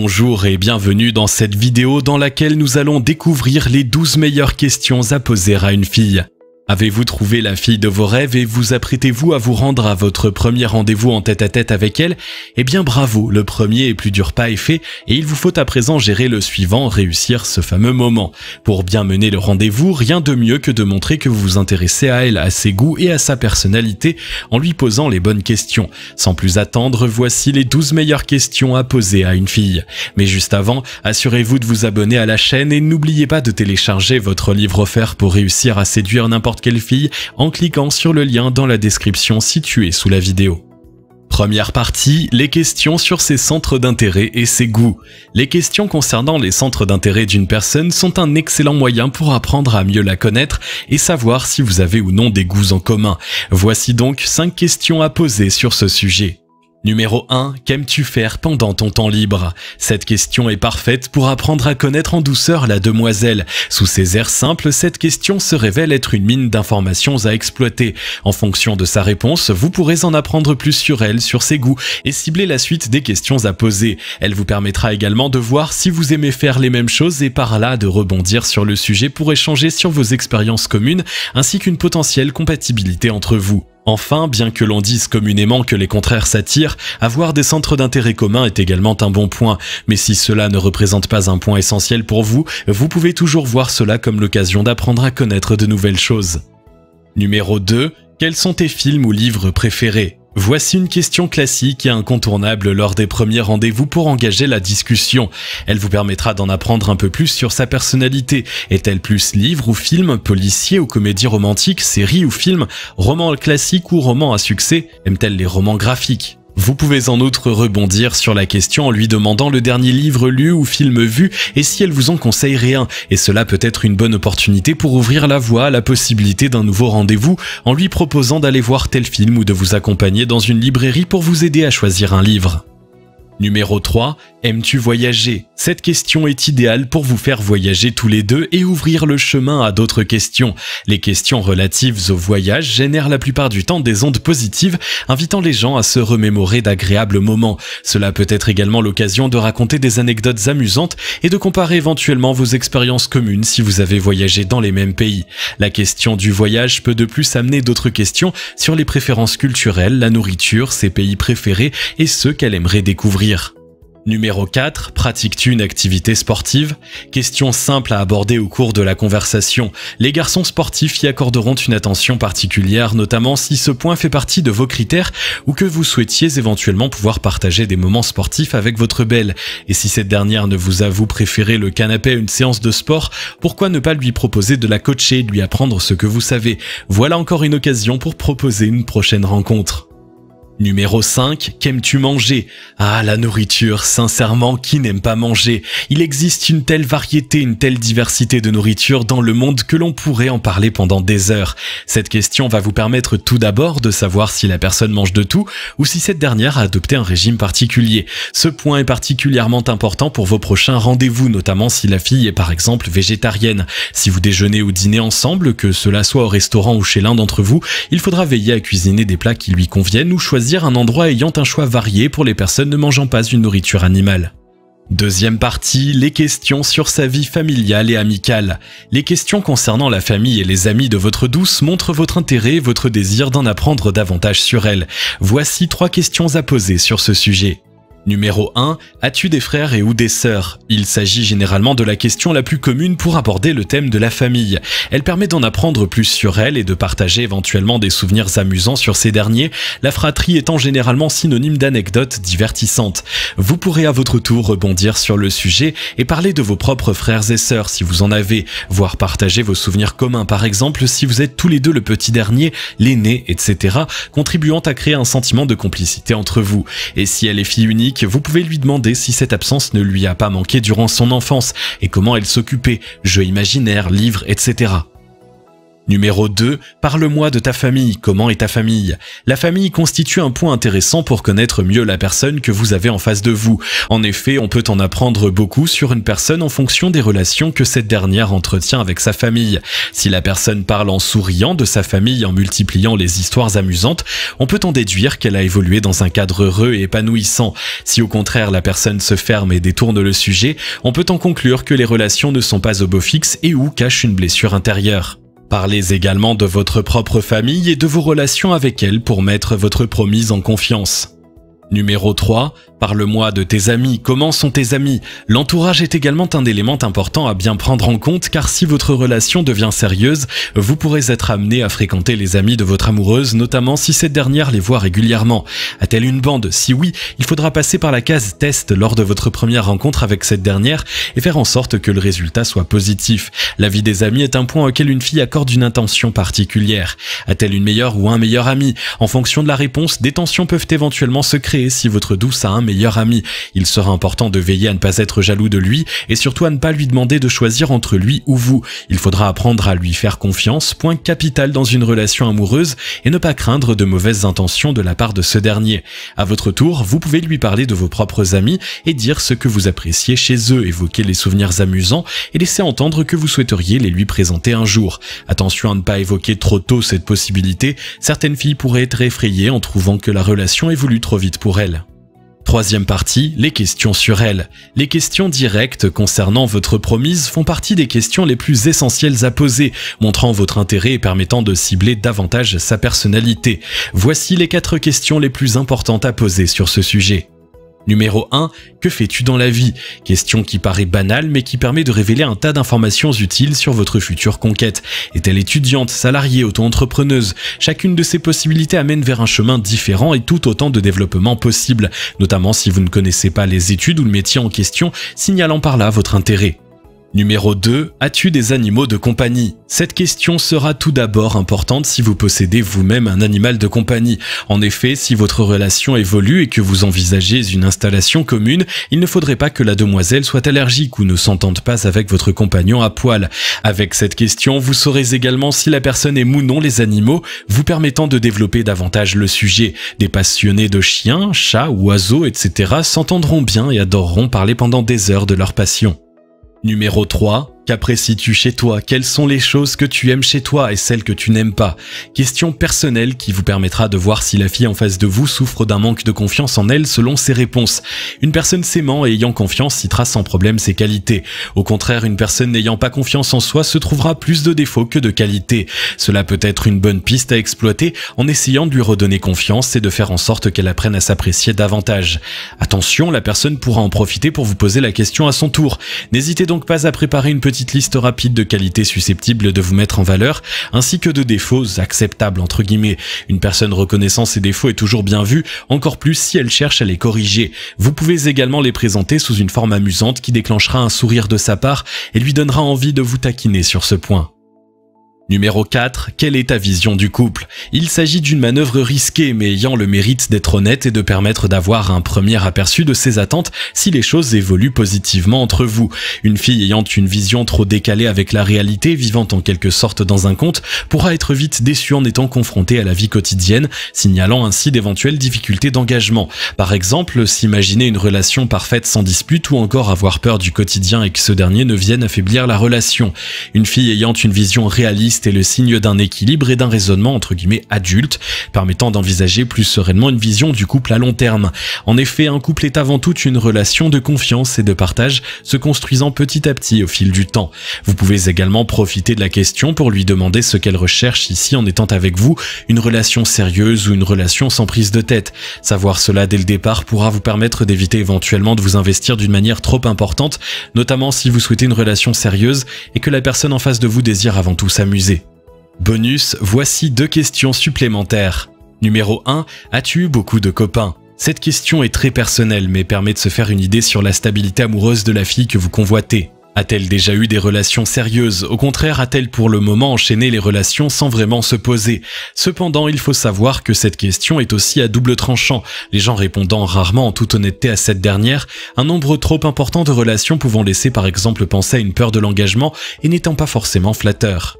Bonjour et bienvenue dans cette vidéo dans laquelle nous allons découvrir les 12 meilleures questions à poser à une fille. Avez-vous trouvé la fille de vos rêves et vous apprêtez-vous à vous rendre à votre premier rendez-vous en tête-à-tête avec elle? Eh bien bravo, le premier et plus dur pas est fait et il vous faut à présent gérer le suivant, réussir ce fameux moment. Pour bien mener le rendez-vous, rien de mieux que de montrer que vous vous intéressez à elle, à ses goûts et à sa personnalité en lui posant les bonnes questions. Sans plus attendre, voici les 12 meilleures questions à poser à une fille. Mais juste avant, assurez-vous de vous abonner à la chaîne et n'oubliez pas de télécharger votre livre offert pour réussir à séduire n'importe quelle fille en cliquant sur le lien dans la description située sous la vidéo. Première partie, les questions sur ses centres d'intérêt et ses goûts. Les questions concernant les centres d'intérêt d'une personne sont un excellent moyen pour apprendre à mieux la connaître et savoir si vous avez ou non des goûts en commun. Voici donc 5 questions à poser sur ce sujet. Numéro 1. Qu'aimes-tu faire pendant ton temps libre? Cette question est parfaite pour apprendre à connaître en douceur la demoiselle. Sous ses airs simples, cette question se révèle être une mine d'informations à exploiter. En fonction de sa réponse, vous pourrez en apprendre plus sur elle, sur ses goûts, et cibler la suite des questions à poser. Elle vous permettra également de voir si vous aimez faire les mêmes choses et par là de rebondir sur le sujet pour échanger sur vos expériences communes ainsi qu'une potentielle compatibilité entre vous. Enfin, bien que l'on dise communément que les contraires s'attirent, avoir des centres d'intérêt communs est également un bon point. Mais si cela ne représente pas un point essentiel pour vous, vous pouvez toujours voir cela comme l'occasion d'apprendre à connaître de nouvelles choses. Numéro 2. Quels sont tes films ou livres préférés? Voici une question classique et incontournable lors des premiers rendez-vous pour engager la discussion. Elle vous permettra d'en apprendre un peu plus sur sa personnalité. Est-elle plus livre ou film, policier ou comédie romantique, série ou film, roman classique ou roman à succès? Aime-t-elle les romans graphiques? Vous pouvez en outre rebondir sur la question en lui demandant le dernier livre lu ou film vu et si elle vous en conseillerait un. Et cela peut être une bonne opportunité pour ouvrir la voie à la possibilité d'un nouveau rendez-vous en lui proposant d'aller voir tel film ou de vous accompagner dans une librairie pour vous aider à choisir un livre. Numéro 3. Aimes-tu voyager? Cette question est idéale pour vous faire voyager tous les deux et ouvrir le chemin à d'autres questions. Les questions relatives au voyage génèrent la plupart du temps des ondes positives, invitant les gens à se remémorer d'agréables moments. Cela peut être également l'occasion de raconter des anecdotes amusantes et de comparer éventuellement vos expériences communes si vous avez voyagé dans les mêmes pays. La question du voyage peut de plus amener d'autres questions sur les préférences culturelles, la nourriture, ses pays préférés et ceux qu'elle aimerait découvrir. Numéro 4. Pratiques-tu une activité sportive? Question simple à aborder au cours de la conversation. Les garçons sportifs y accorderont une attention particulière, notamment si ce point fait partie de vos critères ou que vous souhaitiez éventuellement pouvoir partager des moments sportifs avec votre belle. Et si cette dernière ne vous avoue préférer le canapé à une séance de sport, pourquoi ne pas lui proposer de la coacher et de lui apprendre ce que vous savez? Voilà encore une occasion pour proposer une prochaine rencontre. Numéro 5. Qu'aimes-tu manger? Ah, la nourriture, sincèrement, qui n'aime pas manger? Il existe une telle variété, une telle diversité de nourriture dans le monde que l'on pourrait en parler pendant des heures. Cette question va vous permettre tout d'abord de savoir si la personne mange de tout ou si cette dernière a adopté un régime particulier. Ce point est particulièrement important pour vos prochains rendez-vous, notamment si la fille est par exemple végétarienne. Si vous déjeunez ou dînez ensemble, que cela soit au restaurant ou chez l'un d'entre vous, il faudra veiller à cuisiner des plats qui lui conviennent ou choisir un endroit ayant un choix varié pour les personnes ne mangeant pas une nourriture animale. Deuxième partie, les questions sur sa vie familiale et amicale. Les questions concernant la famille et les amis de votre douce montrent votre intérêt et votre désir d'en apprendre davantage sur elle. Voici 3 questions à poser sur ce sujet. Numéro 1. As-tu des frères et ou des sœurs? Il s'agit généralement de la question la plus commune pour aborder le thème de la famille. Elle permet d'en apprendre plus sur elle et de partager éventuellement des souvenirs amusants sur ces derniers, la fratrie étant généralement synonyme d'anecdotes divertissantes. Vous pourrez à votre tour rebondir sur le sujet et parler de vos propres frères et sœurs si vous en avez, voire partager vos souvenirs communs par exemple si vous êtes tous les deux le petit dernier, l'aîné, etc., contribuant à créer un sentiment de complicité entre vous. Et si elle est fille unique, vous pouvez lui demander si cette absence ne lui a pas manqué durant son enfance et comment elle s'occupait, jeux imaginaires, livres, etc. Numéro 2, parle-moi de ta famille. Comment est ta famille? La famille constitue un point intéressant pour connaître mieux la personne que vous avez en face de vous. En effet, on peut en apprendre beaucoup sur une personne en fonction des relations que cette dernière entretient avec sa famille. Si la personne parle en souriant de sa famille, en multipliant les histoires amusantes, on peut en déduire qu'elle a évolué dans un cadre heureux et épanouissant. Si au contraire la personne se ferme et détourne le sujet, on peut en conclure que les relations ne sont pas au beau fixe et ou cachent une blessure intérieure. Parlez également de votre propre famille et de vos relations avec elle pour mettre votre promise en confiance. Numéro 3, parle-moi de tes amis. Comment sont tes amis? L'entourage est également un élément important à bien prendre en compte car si votre relation devient sérieuse, vous pourrez être amené à fréquenter les amis de votre amoureuse, notamment si cette dernière les voit régulièrement. A-t-elle une bande? Si oui, il faudra passer par la case test lors de votre première rencontre avec cette dernière et faire en sorte que le résultat soit positif. La vie des amis est un point auquel une fille accorde une attention particulière. A-t-elle une meilleure ou un meilleur ami? En fonction de la réponse, des tensions peuvent éventuellement se créer si votre douce a un meilleur ami. Il sera important de veiller à ne pas être jaloux de lui et surtout à ne pas lui demander de choisir entre lui ou vous. Il faudra apprendre à lui faire confiance, point capital dans une relation amoureuse, et ne pas craindre de mauvaises intentions de la part de ce dernier. À votre tour, vous pouvez lui parler de vos propres amis et dire ce que vous appréciez chez eux, évoquer les souvenirs amusants et laisser entendre que vous souhaiteriez les lui présenter un jour. Attention à ne pas évoquer trop tôt cette possibilité, certaines filles pourraient être effrayées en trouvant que la relation évolue trop vite pour elles. Troisième partie, les questions sur elle. Les questions directes concernant votre promise font partie des questions les plus essentielles à poser, montrant votre intérêt et permettant de cibler davantage sa personnalité. Voici les 4 questions les plus importantes à poser sur ce sujet. Numéro 1. Que fais-tu dans la vie? Question qui paraît banale mais qui permet de révéler un tas d'informations utiles sur votre future conquête. Est-elle étudiante, salariée, auto-entrepreneuse? Chacune de ces possibilités amène vers un chemin différent et tout autant de développement possible, notamment si vous ne connaissez pas les études ou le métier en question, signalant par là votre intérêt. Numéro 2. As-tu des animaux de compagnie? Cette question sera tout d'abord importante si vous possédez vous-même un animal de compagnie. En effet, si votre relation évolue et que vous envisagez une installation commune, il ne faudrait pas que la demoiselle soit allergique ou ne s'entende pas avec votre compagnon à poil. Avec cette question, vous saurez également si la personne aime ou non les animaux, vous permettant de développer davantage le sujet. Des passionnés de chiens, chats, oiseaux, etc. s'entendront bien et adoreront parler pendant des heures de leur passion. Numéro 3. Qu'apprécies-tu chez toi? Quelles sont les choses que tu aimes chez toi et celles que tu n'aimes pas? Question personnelle qui vous permettra de voir si la fille en face de vous souffre d'un manque de confiance en elle selon ses réponses. Une personne s'aimant et ayant confiance citera sans problème ses qualités. Au contraire, une personne n'ayant pas confiance en soi se trouvera plus de défauts que de qualités. Cela peut être une bonne piste à exploiter en essayant de lui redonner confiance et de faire en sorte qu'elle apprenne à s'apprécier davantage. Attention, la personne pourra en profiter pour vous poser la question à son tour. N'hésitez donc pas à préparer une petite liste rapide de qualités susceptibles de vous mettre en valeur, ainsi que de défauts acceptables entre guillemets. Une personne reconnaissant ses défauts est toujours bien vue, encore plus si elle cherche à les corriger. Vous pouvez également les présenter sous une forme amusante qui déclenchera un sourire de sa part et lui donnera envie de vous taquiner sur ce point. Numéro 4. Quelle est ta vision du couple? Il s'agit d'une manœuvre risquée mais ayant le mérite d'être honnête et de permettre d'avoir un premier aperçu de ses attentes si les choses évoluent positivement entre vous. Une fille ayant une vision trop décalée avec la réalité, vivant en quelque sorte dans un conte, pourra être vite déçue en étant confrontée à la vie quotidienne, signalant ainsi d'éventuelles difficultés d'engagement. Par exemple, s'imaginer une relation parfaite sans dispute ou encore avoir peur du quotidien et que ce dernier ne vienne affaiblir la relation. Une fille ayant une vision réaliste est le signe d'un équilibre et d'un raisonnement entre guillemets adulte, permettant d'envisager plus sereinement une vision du couple à long terme. En effet, un couple est avant tout une relation de confiance et de partage, se construisant petit à petit au fil du temps. Vous pouvez également profiter de la question pour lui demander ce qu'elle recherche ici en étant avec vous, une relation sérieuse ou une relation sans prise de tête. Savoir cela dès le départ pourra vous permettre d'éviter éventuellement de vous investir d'une manière trop importante, notamment si vous souhaitez une relation sérieuse et que la personne en face de vous désire avant tout s'amuser. Bonus, voici 2 questions supplémentaires. Numéro 1. As-tu eu beaucoup de copains? Cette question est très personnelle mais permet de se faire une idée sur la stabilité amoureuse de la fille que vous convoitez. A-t-elle déjà eu des relations sérieuses? Au contraire, a-t-elle pour le moment enchaîné les relations sans vraiment se poser? Cependant, il faut savoir que cette question est aussi à double tranchant, les gens répondant rarement en toute honnêteté à cette dernière, un nombre trop important de relations pouvant laisser par exemple penser à une peur de l'engagement et n'étant pas forcément flatteur.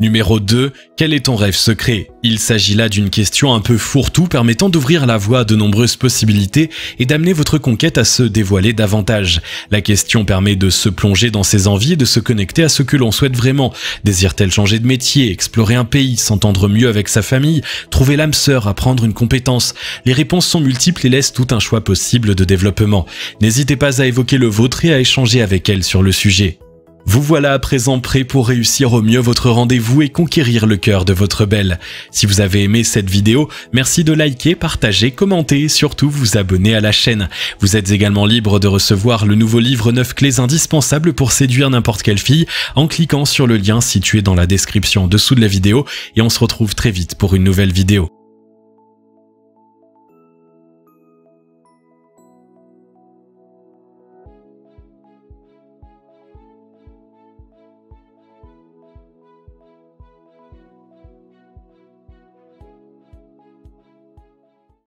Numéro 2. Quel est ton rêve secret? Il s'agit là d'une question un peu fourre-tout permettant d'ouvrir la voie à de nombreuses possibilités et d'amener votre conquête à se dévoiler davantage. La question permet de se plonger dans ses envies et de se connecter à ce que l'on souhaite vraiment. Désire-t-elle changer de métier, explorer un pays, s'entendre mieux avec sa famille, trouver l'âme sœur, apprendre une compétence? Les réponses sont multiples et laissent tout un choix possible de développement. N'hésitez pas à évoquer le vôtre et à échanger avec elle sur le sujet. Vous voilà à présent prêt pour réussir au mieux votre rendez-vous et conquérir le cœur de votre belle. Si vous avez aimé cette vidéo, merci de liker, partager, commenter et surtout vous abonner à la chaîne. Vous êtes également libre de recevoir le nouveau livre 9 clés indispensables pour séduire n'importe quelle fille en cliquant sur le lien situé dans la description en dessous de la vidéo et on se retrouve très vite pour une nouvelle vidéo.